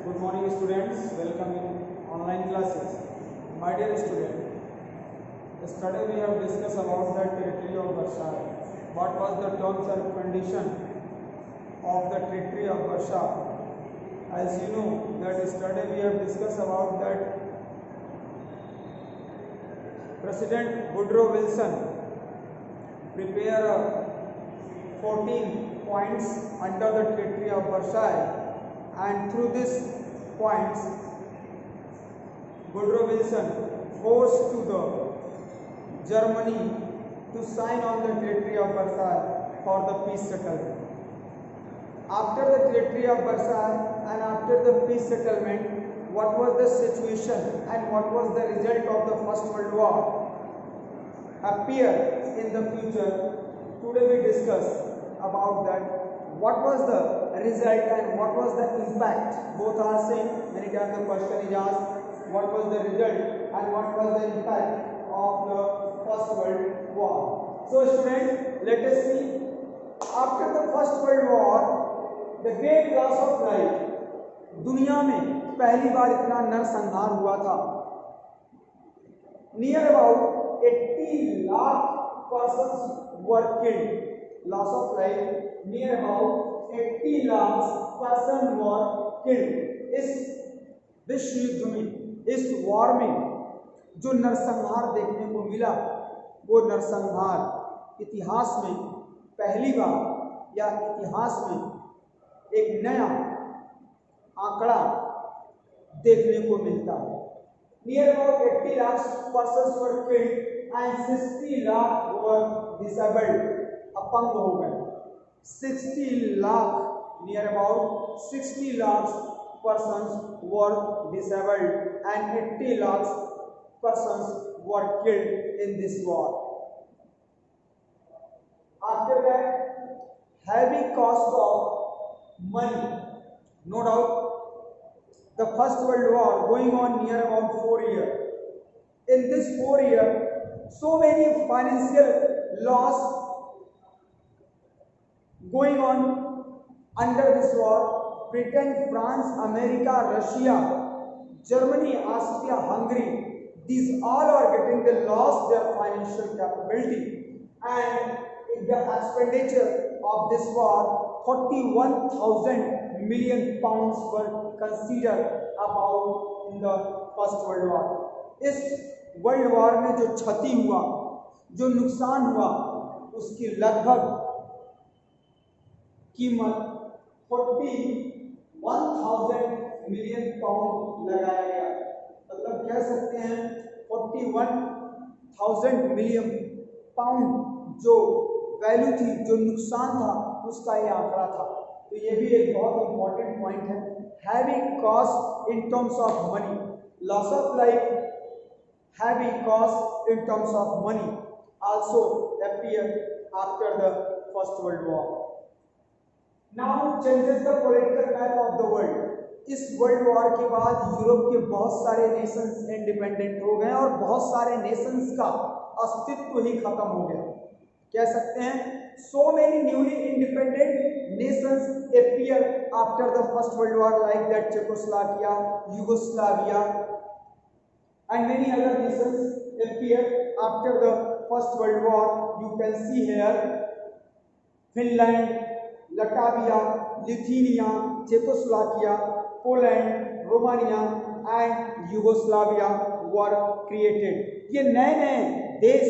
Good morning students, welcome in online classes. My dear student, yesterday we have discussed about the territory of Versailles. What was the terms and condition of the territory of Versailles? As you know that yesterday we have discussed about that President Woodrow Wilson prepared 14 points under the territory of Versailles, and through these points Woodrow Wilson forced to the Germany to sign on the territory of Versailles for the peace settlement. After the territory of Versailles and after the peace settlement, what was the situation and what was the result of the First World War appear in the future? Today we discuss about that. What was the result and what was the impact? Both are same. Many times the question is asked, what was the result and what was the impact of the First World War? So students, let us see. After the First World War, the great loss of life. दुनिया में पहली बार इतना नरसंहार हुआ था. Near about 80 lakh persons were killed. Loss of life. Near about 80 lakh persons were killed. इस विश्व युद्ध में, इस वॉर में जो नरसंहार देखने को मिला, वो नरसंहार इतिहास में पहली बार या इतिहास में एक नया आंकड़ा देखने को मिलता है. Near about 80 lakh persons were killed and 60 lakh were disabled. अपंग हो गए. 60 lakh, near about 60 lakh persons were disabled and 80 lakh persons were killed in this war. After that, heavy cost of money. No doubt, the First World War going on near about 4 years. In this 4 years, so many financial loss going on under this war. Britain, France, America, Russia, Germany, Austria, Hungary, these all are getting the loss their financial capability, and in the expenditure of this war 41,000 million pounds were considered about in the First World War. इस world war में जो क्षति हुआ, जो नुकसान हुआ, उसकी लगभग कीमत 41,000 मिलियन पाउंड लगाया गया. मतलब कह सकते हैं 41,000 मिलियन पाउंड जो वैल्यू थी, जो नुकसान था, उसका ये आंकड़ा था. तो ये भी एक बहुत इंपॉर्टेंट पॉइंट है. Heavy cost in terms of money, loss of life, heavy cost in terms of money also appear after the First World War. Now changes the political map of the world. इस world war के बाद Europe के बहुत सारे Nations independent हो गए और बहुत सारे नेशंस का अस्तित्व ही खत्म हो गया. कह सकते हैं so many newly independent nations appear after the First World War, like that Czechoslovakia, Yugoslavia, and many other nations appear after the First World War. You can see here Finland, Latvia, Lithuania, Czechoslovakia, Poland, Romania and Yugoslavia were created. ये नए नए देश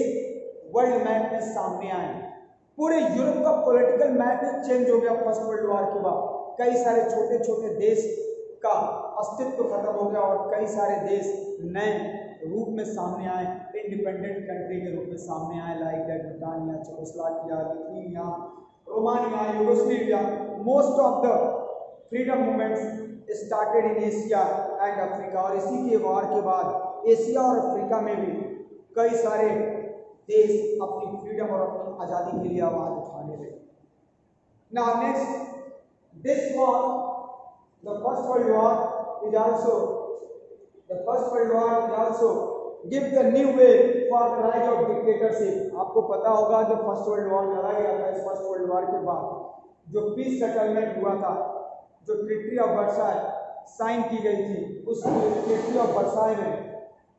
world map में सामने आए. पूरे Europe का political map ही change हो गया फर्स्ट वर्ल्ड वॉर के बाद. कई सारे छोटे छोटे देश का अस्तित्व खत्म हो गया और कई सारे देश नए रूप में सामने आए, इंडिपेंडेंट कंट्री के रूप में सामने आए, like that Britannia, Czechoslovakia, Lithuania, Romania, Yugoslavia. Most of the freedom movements started in Asia and Africa. और इसी के वार के बाद एशिया और अफ्रीका में भी कई सारे देश अपनी फ्रीडम और अपनी आज़ादी के लिए आवाज उठाने लगे. Now next, this war, the first world war is also give the new way for the rise of dictatorship. आपको पता होगा जो फर्स्ट वर्ल्ड वॉर लड़ा गया था, इस फर्स्ट वर्ल्ड वॉर के बाद जो पीस सेटलमेंट हुआ था, जो ट्रीटी ऑफ वर्साइल, साइन की गई थी उस ट्रीटी ऑफ वर्साई में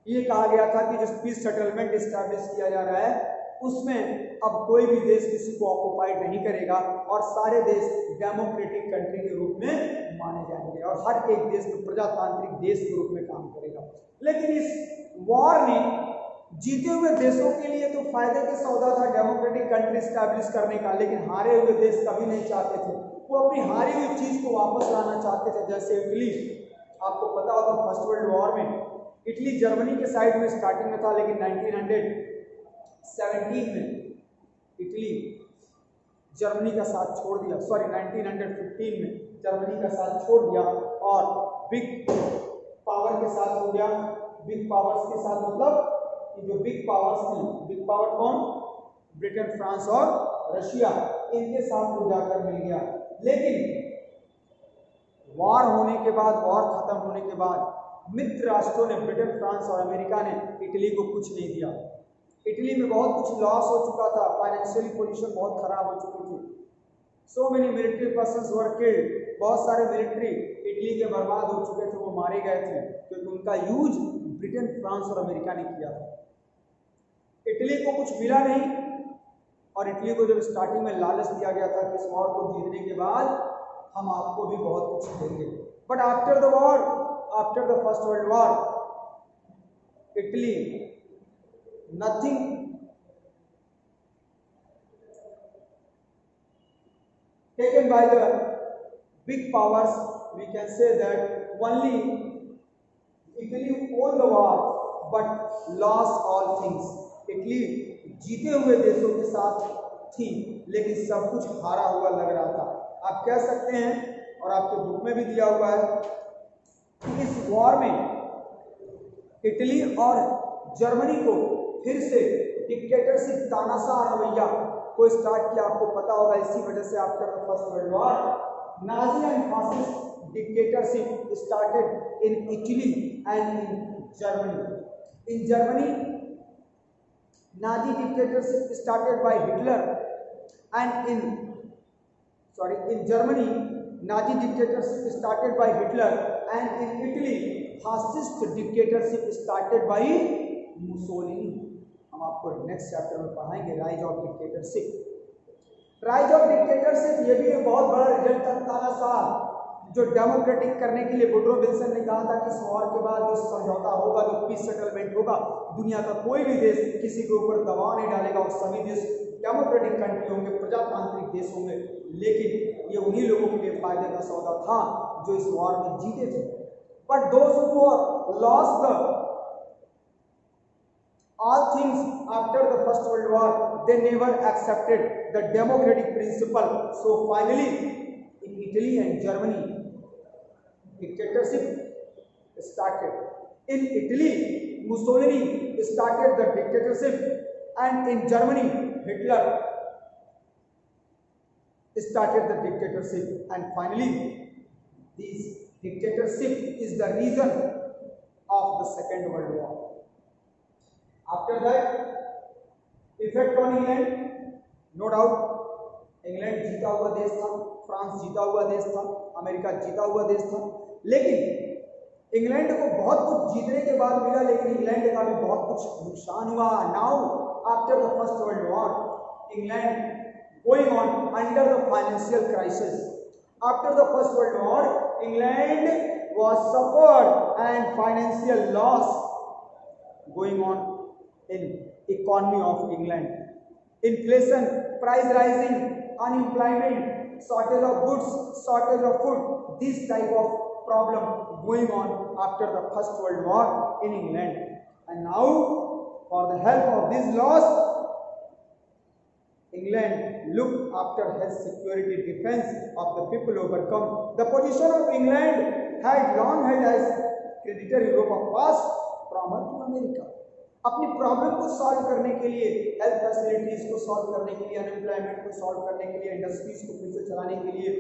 ये कहा गया था कि जो पीस सेटलमेंट इस्टेब्लिश किया जा रहा है उसमें अब कोई भी देश किसी को ऑक्युपाइड नहीं करेगा और सारे देश डेमोक्रेटिक कंट्री के रूप में माने जाएंगे और हर एक देश में प्रजातांत्रिक देश के रूप में काम करेगा। लेकिन इस वॉर ने जीते हुए देशों के लिए तो फायदे का सौदा था डेमोक्रेटिक कंट्री स्टैब्लिश करने का, लेकिन हारे हुए देश कभी नहीं चाहते थे, वो अपनी हारी हुई चीज को वापस लाना चाहते थे। जैसे इटली, आपको पता होगा फर्स्ट वर्ल्ड वॉर में इटली जर्मनी के साइड में स्टार्टिंग में था, लेकिन 1917 में इटली जर्मनी का साथ छोड़ दिया, सॉरी 1915 में जर्मनी का साथ छोड़ दिया और बिग पावर के साथ हो गया। बिग पावर्स के साथ मतलब कि जो बिग पावर्स थी, बिग पावर कौन, ब्रिटेन, फ्रांस और रशिया, इनके साथ वो जाकर मिल गया। लेकिन वॉर होने के बाद, वॉर खत्म होने के बाद मित्र राष्ट्रों ने, ब्रिटेन, फ्रांस और अमेरिका ने इटली को कुछ नहीं दिया। इटली में बहुत कुछ लॉस हो चुका था, फाइनेंशियली पोजीशन बहुत खराब हो चुकी थी, so many military persons were killed, बहुत सारे मिलिट्री इटली के बर्बाद हो चुके थे, वो मारे गए थे क्योंकि उनका यूज ब्रिटेन, फ्रांस और अमेरिका ने किया था। इटली को कुछ मिला नहीं और इटली को जब स्टार्टिंग में लालच दिया गया था कि इस वॉर को जीतने के बाद हम आपको भी बहुत कुछ देंगे, but after the war, after the first world war, Italy nothing taken by the big powers. We can say that only Italy won the war but lost all things. Italy जीते हुए देशों के साथ थी लेकिन सब कुछ हारा हुआ लग रहा था। आप कह सकते हैं और आपके बुक में भी दिया हुआ है कि इस वॉर में इटली और जर्मनी को फिर से डिक्टेटरशिप, तानाशाह रवैया को स्टार्ट किया। आपको पता होगा इसी वजह से after the first world war Nazi and fascist dictatorship started in Italy and in Germany. In Germany Nazi dictatorship started by Hitler and in Germany Nazi dictatorship started by Hitler and in Italy fascist dictatorship started by Mussolini। हम आपको next chapter में पढ़ाएंगे rise of dictatorship. Rise of dictatorship ये भी एक बहुत बड़ा result था तानाशाह जो डेमोक्रेटिक करने के लिए वुडरो विल्सन ने कहा था कि इस वॉर के बाद जो समझौता होगा, जो पीस सेटलमेंट होगा, दुनिया का कोई भी देश किसी के ऊपर दबाव नहीं डालेगा और सभी देश डेमोक्रेटिक कंट्री होंगे, प्रजातांत्रिक देश होंगे। लेकिन ये उन्हीं लोगों के लिए फायदे का सौदा था जो इस वॉर में जीते थे। But those who lost the all things after the first world war, they never accepted the democratic principle. So finally in Italy and Germany dictatorship started। in Italy Mussolini started the dictatorship and in Germany Hitler started the dictatorship and finally this dictatorship is the reason of the second world war। After that effect on England, no doubt England जीता हुआ देश था, France जीता हुआ देश था, America जीता हुआ देश था, लेकिन इंग्लैंड को बहुत कुछ जीतने के बाद मिला, लेकिन इंग्लैंड का भी बहुत कुछ नुकसान हुआ। Now after the first world war England going on under the financial crisis. After the first world war England was suffered and financial loss going on in economy of England, inflation, price rising, unemployment, shortage of goods, shortage of food, this type of problem going on after the first world war in England। and now for the help of this loss England looked after his security defense of the people overcome। the position of England had long held as creditor Europe of past promise to America। अपनी problem को solve करने के लिए, health facilities को solve करने के लिए, unemployment को सॉल्व करने के लिए, इंडस्ट्रीज को फिर से चलाने के लिए,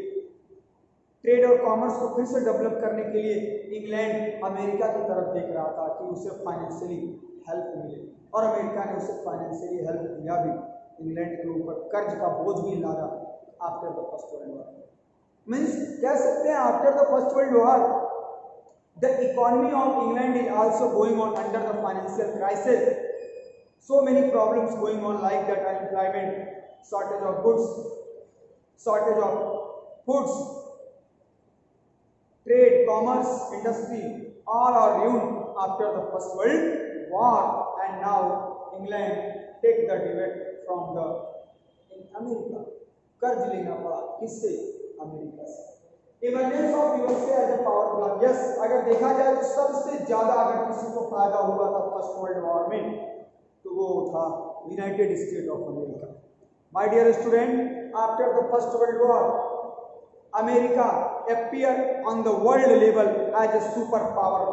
ट्रेड और कॉमर्स को फिर से डेवलप करने के लिए इंग्लैंड अमेरिका की तरफ देख रहा था कि उसे फाइनेंशियली हेल्प मिले और अमेरिका ने उसे फाइनेंशियली हेल्प दिया भी। इंग्लैंड के ऊपर कर्ज का बोझ भी लादा after the first world war. Means कह सकते हैं after the first world war The economy of England is also going on under the financial crisis. So many problems going on like that: unemployment, shortage of goods, shortage of foods, trade, commerce, industry, all are ruined after the First World War, and now England take the debate from the in America. कर्ज लेना पड़ा किससे? America से। Emergence of USA as a power bloc, yes, अगर देखा जाए तो सबसे ज्यादा अगर किसी को फायदा हुआ था फर्स्ट वर्ल्ड वॉर में तो वो था United State of America. My dear student, after the first world war America appear on the world level as a super power.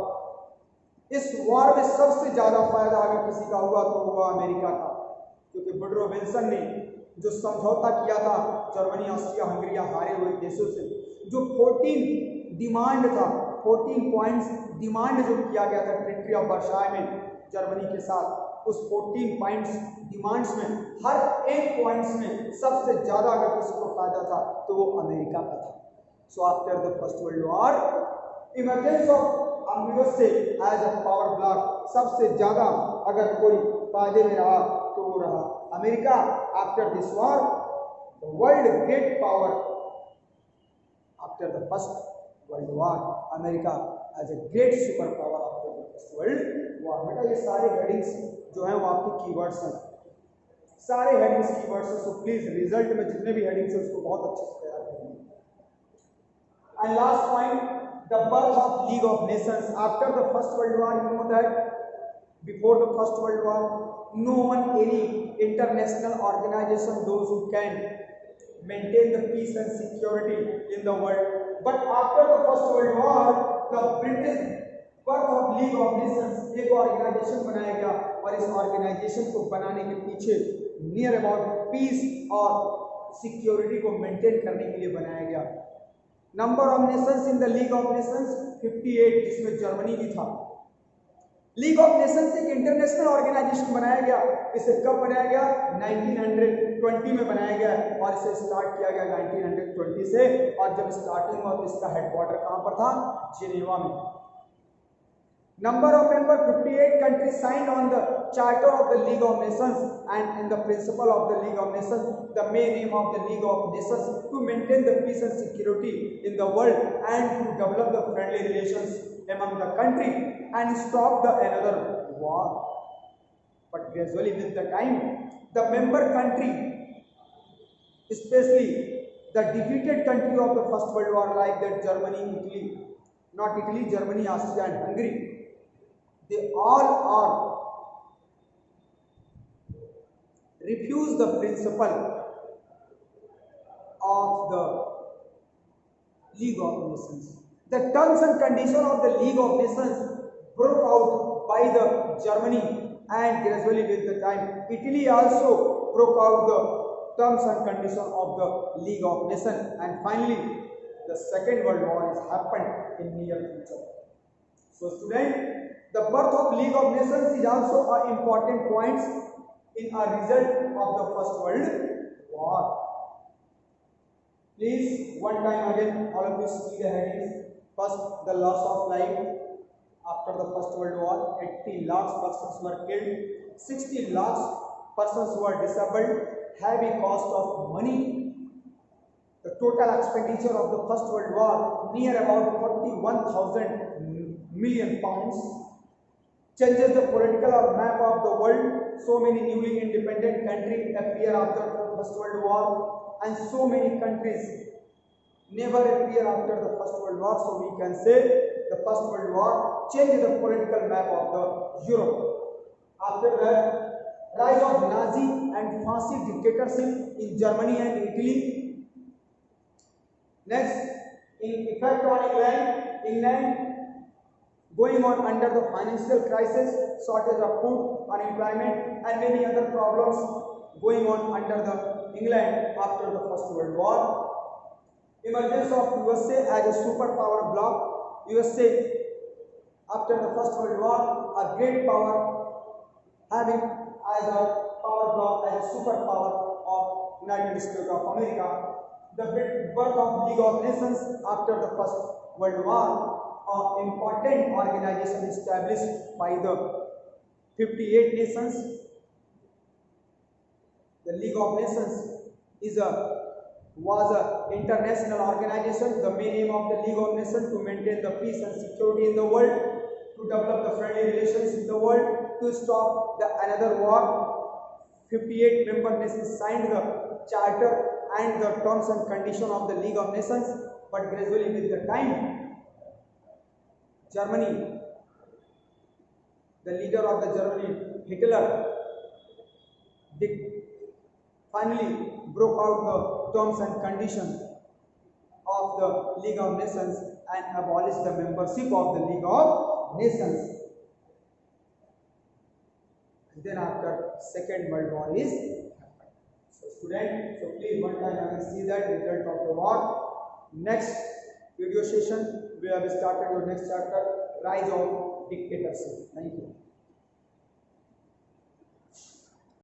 इस वॉर में सबसे ज्यादा फायदा अगर किसी का हुआ तो हुआ अमेरिका का, क्योंकि वुडरो विल्सन ने जो समझौता किया था जर्मनी, ऑस्ट्रिया, हंगरी हारे हुए देशों से, जो 14 डिमांड था, 14 पॉइंट्स डिमांड जो किया गया था ट्रीटी ऑफ वर्साय में जर्मनी के साथ, उस 14 पॉइंट्स डिमांड्स में हर एक पॉइंट्स में सबसे ज्यादा अगर किसी को फायदा था तो वो अमेरिका का था। So after the first world war emergence of USA as a power bloc, सबसे ज्यादा अगर कोई फायदे में रहा तो वो रहा America. After this war the world great power after the first world war America as a great super power after the first world war. बेटा ये सारे हेडिंग्स जो हैं वो आपके कीवर्ड्स हैं, सारे हेडिंग्स कीवर्ड्स हैं, सो प्लीज रिजल्ट में जितने भी हेडिंग्स हैं उसको बहुत अच्छे से तैयार करेंगे। And last point, the birth of League of Nations. After the First World War, you know that before the First World War, no one any international organization those who can maintain the peace and security in the world. But after the First World War, the British birth of League of Nations एक organisation बनाया गया, और इस organisation को बनाने के पीछे near about piece और सिक्योरिटी को मेंटेन करने के लिए बनाया गया। Number of Nations in the league of Nations 58, जिसमें जर्मनी भी था। लीग ऑफ नेशंस एक इंटरनेशनल ऑर्गेनाइजेशन बनाया गया। इसे कब बनाया गया? 1920 में बनाया गया, और इसे स्टार्ट किया गया 1920 से, और जब स्टार्टिंग हुआ तो इसका हेडक्वार्टर कहां पर था? जिनेवा में। Number of members 58 countries signed on the Charter of the League of Nations and in the principle of the League of Nations. The main aim of the League of Nations to maintain the peace and security in the world and to develop the friendly relations among the country and stop the another war. But gradually with the time, the member country, especially the defeated country of the First World War like that Germany, Italy, not Italy, Germany, Austria and Hungary, they all are refuse the principle of the League of Nations. The terms and conditions of the League of Nations broke out by the Germany, and gradually with the time Italy also broke out the terms and conditions of the League of Nations, and finally the Second World War has happened in near future. So student, the birth of League of Nations is also an important point in a result of the First World War. Please, one time again, all of you see the headings. First, the loss of life after the First World War. 80 lakhs persons were killed. 60 lakhs persons were disabled. Heavy cost of money. The total expenditure of the First World War near about 41,000 million pounds. Changes the political map of the world. So many newly independent countries appear after the First World War, and so many countries never appear after the First World War. So we can say the First World War changed the political map of the Europe. After that, rise of Nazi and fascist dictatorship in Germany and Italy. Next, in effect on England going on under the financial crisis, shortage of food, unemployment and many other problems going on under the England after the First World War. Emergence of USA as a superpower bloc. USA after the First World War, a great power having as a power bloc, as a superpower of United States of America. The birth of League of Nations after the First World War. an important organization established by the 58 nations. The League of Nations was an international organization. The main aim of the League of Nations to maintain the peace and security in the world, to develop the friendly relations in the world, to stop another war. 58 member nations signed the charter and the terms and conditions of the League of Nations, but gradually with the time, Germany, the leader of the Germany, Hitler, finally broke out the terms and conditions of the League of Nations and abolished the membership of the League of Nations. And then after Second World War is happened. So student, so please one time I will see that result of the war. Next video session we have started your next chapter, Rise of Dictatorship. Thank you.